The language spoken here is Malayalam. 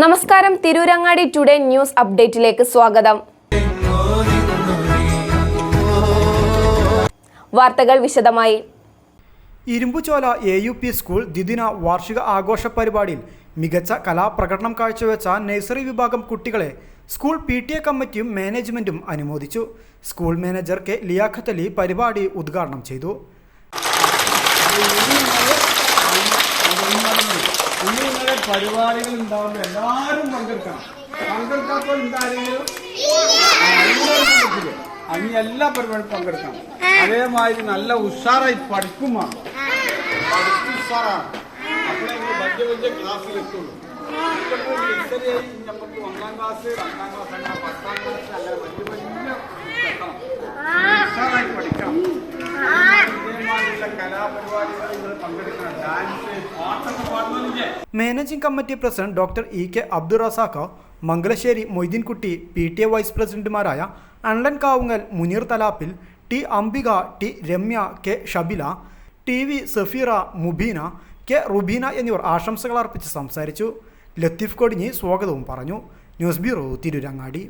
നമസ്കാരം, തിരൂരങ്ങാടി ടുഡേ ന്യൂസ് അപ്ഡേറ്റിലേക്ക് സ്വാഗതം. വാർത്തകൾ വിശദമായി. ഇരുമ്പുചോല AUP സ്കൂൾ ദ്വിദിന വാർഷിക ആഘോഷ പരിപാടിയിൽ മികച്ച കലാപ്രകടനം കാഴ്ചവെച്ച നഴ്സറി വിഭാഗം കുട്ടികളെ സ്കൂൾ PTA കമ്മിറ്റിയും മാനേജ്മെന്റും അനുമോദിച്ചു. School manager K Liaquat Ali പരിപാടി ഉദ്ഘാടനം ചെയ്തു. പരിപാടികൾ ഉണ്ടാവുമ്പോൾ എല്ലാവരും പങ്കെടുക്കാത്തപ്പോൾ എന്തായാലും അനി എല്ലാ പരിപാടിയും പങ്കെടുക്കണം. അതേമാതിരി നല്ല ഉഷാറായി പഠിക്കുമാണ്. ഉഷാറാണ് അപ്പോഴേ വലിയ വലിയ ക്ലാസ്സിലെത്തുള്ളൂ. നമുക്ക് 1ാം ക്ലാസ് 2ാം ക്ലാസ് അങ്ങനെ 10ാം ക്ലാസ് അങ്ങനെ വലിയ വലിയ ഉഷാറായി പഠിക്കണം. Managing committee president doctor EK Abdul Razak, Mangalassery Moideenkutty, PTA vice പ്രസിഡന്റുമാരായ അൺലൻ Kavungal, Muneer Thalappil, T Ambika, T Ramya, K Shabila, TV Safeera, Mubeena, K Rubina എന്നിവർ ആശംസകൾ അർപ്പിച്ച് സംസാരിച്ചു. ലത്തീഫ് കൊടിഞ്ഞി സ്വാഗതവും പറഞ്ഞു. News bureau, Tirurangadi.